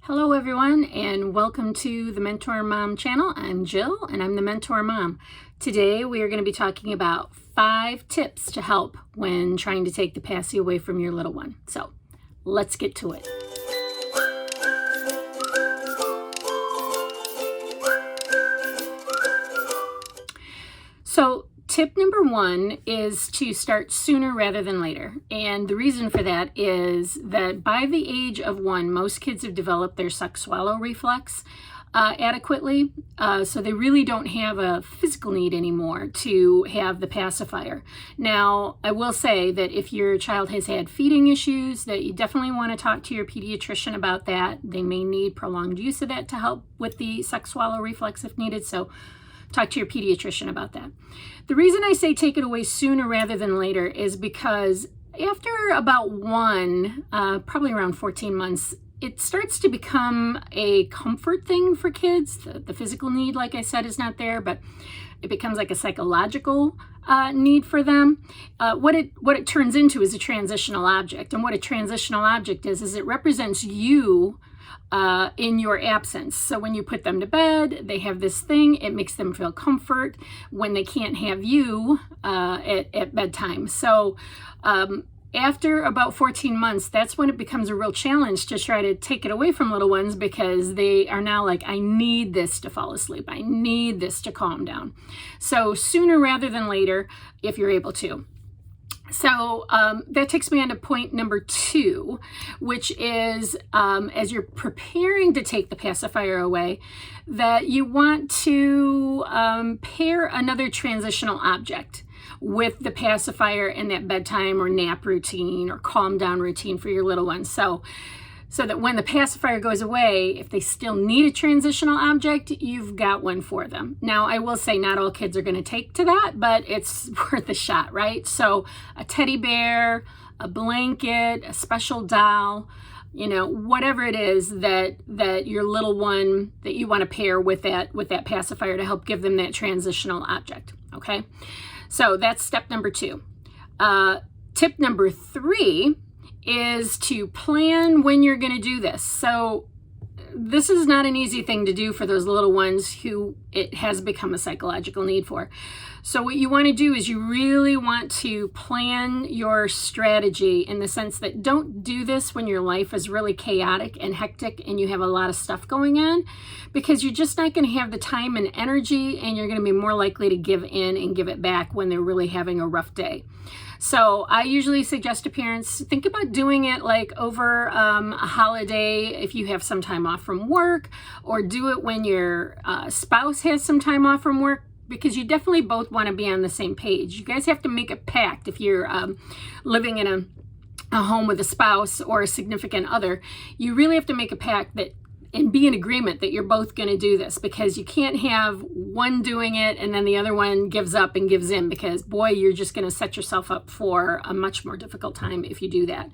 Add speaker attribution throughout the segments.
Speaker 1: Hello everyone, and welcome to the Mentor Mom channel. I'm Jill and I'm the Mentor Mom. Today we are going to be talking about 5 tips to help when trying to take the passy away from your little one. So let's get to it. So tip number 1 is to start sooner rather than later. And the reason for that is that by the age of 1, most kids have developed their suck-swallow reflex adequately. So they really don't have a physical need anymore to have the pacifier. Now, I will say that if your child has had feeding issues, that you definitely want to talk to your pediatrician about that. They may need prolonged use of that to help with the suck-swallow reflex if needed. So talk to your pediatrician about that. The reason I say take it away sooner rather than later is because after about 1, probably around 14 months, it starts to become a comfort thing for kids. The physical need, like I said, is not there, but it becomes like a psychological need for them. What it turns into is a transitional object. And what a transitional object is it represents you in your absence. So when you put them to bed, they have this thing. It makes them feel comfort when they can't have you at bedtime. So after about 14 months, that's when it becomes a real challenge to try to take it away from little ones, because they are now like, I need this to fall asleep. I need this to calm down. So sooner rather than later, if you're able to. So that takes me on to point number 2, which is as you're preparing to take the pacifier away, that you want to pair another transitional object with the pacifier in that bedtime or nap routine or calm down routine for your little ones. So that when the pacifier goes away, if they still need a transitional object, you've got one for them. Now, I will say not all kids are going to take to that, but it's worth a shot, right? So a teddy bear, a blanket, a special doll, whatever it is that your little one that you want to pair with that pacifier to help give them that transitional object, okay? So that's step number 2. Tip number 3 is to plan when you're going to do this. So this is not an easy thing to do for those little ones who it has become a psychological need for. So what you want to do is you really want to plan your strategy in the sense that don't do this when your life is really chaotic and hectic and you have a lot of stuff going on, because you're just not going to have the time and energy, and you're going to be more likely to give in and give it back when they're really having a rough day. So I usually suggest to parents, think about doing it like over a holiday if you have some time off from work, or do it when your spouse has some time off from work, because you definitely both want to be on the same page. You guys have to make a pact if you're living in a home with a spouse or a significant other. You really have to make a pact that and be in agreement that you're both going to do this, because you can't have one doing it and then the other one gives up and gives in, because boy, you're just going to set yourself up for a much more difficult time if you do that.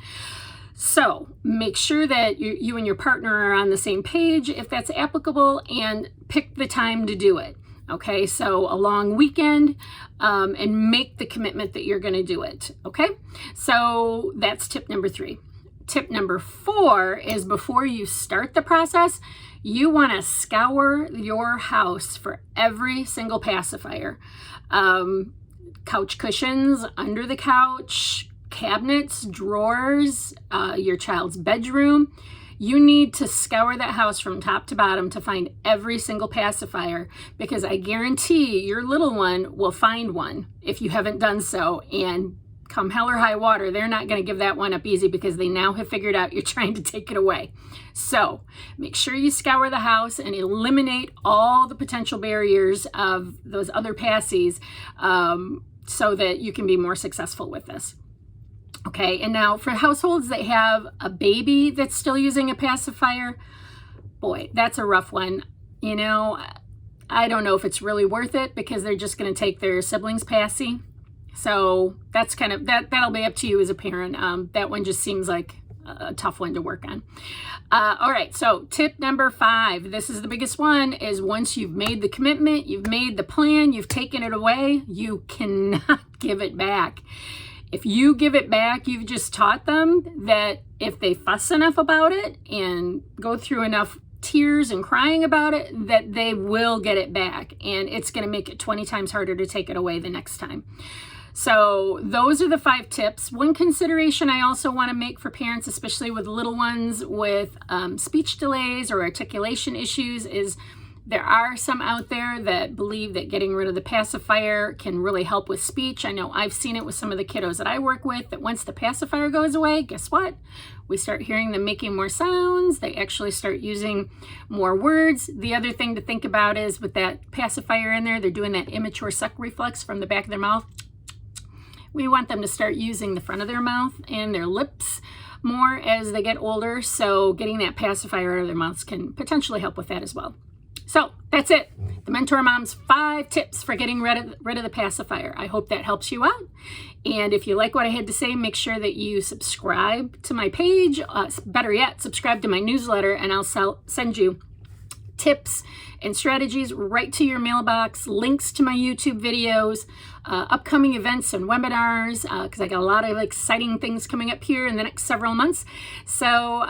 Speaker 1: So make sure that you and your partner are on the same page if that's applicable, and pick the time to do it. Okay, so a long weekend, and make the commitment that you're going to do it. Okay, so that's tip number 3. Tip number 4 is, before you start the process, you want to scour your house for every single pacifier. Couch cushions, under the couch, cabinets, drawers, your child's bedroom. You need to scour that house from top to bottom to find every single pacifier, because I guarantee your little one will find one if you haven't done so, and come hell or high water, they're not going to give that one up easy, because they now have figured out you're trying to take it away. So make sure you scour the house and eliminate all the potential barriers of those other passies, so that you can be more successful with this. Okay, and now for households that have a baby that's still using a pacifier, boy, that's a rough one. I don't know if it's really worth it, because they're just going to take their siblings' passy. So that's kind of, that'll be up to you as a parent. That one just seems like a tough one to work on. All right, so tip number 5, this is the biggest one, is once you've made the commitment, you've made the plan, you've taken it away, you cannot give it back. If you give it back, you've just taught them that if they fuss enough about it and go through enough tears and crying about it, that they will get it back, and it's going to make it 20 times harder to take it away the next time. So those are the 5 tips. One consideration I also want to make for parents, especially with little ones with speech delays or articulation issues, is there are some out there that believe that getting rid of the pacifier can really help with speech. I know I've seen it with some of the kiddos that I work with, that once the pacifier goes away, guess what? We start hearing them making more sounds. They actually start using more words. The other thing to think about is with that pacifier in there, they're doing that immature suck reflex from the back of their mouth. We want them to start using the front of their mouth and their lips more as they get older. So getting that pacifier out of their mouths can potentially help with that as well. So that's it. The Mentor Mom's 5 tips for getting rid of the pacifier. I hope that helps you out. And if you like what I had to say, make sure that you subscribe to my page. Better yet, subscribe to my newsletter, and I'll send you tips and strategies right to your mailbox, links to my YouTube videos, upcoming events and webinars, because I got a lot of exciting things coming up here in the next several months. So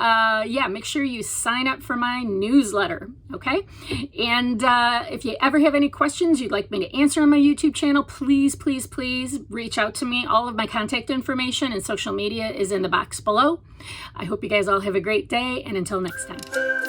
Speaker 1: yeah, make sure you sign up for my newsletter, okay? And if you ever have any questions you'd like me to answer on my YouTube channel, please, please, please reach out to me. All of my contact information and social media is in the box below. I hope you guys all have a great day, and until next time.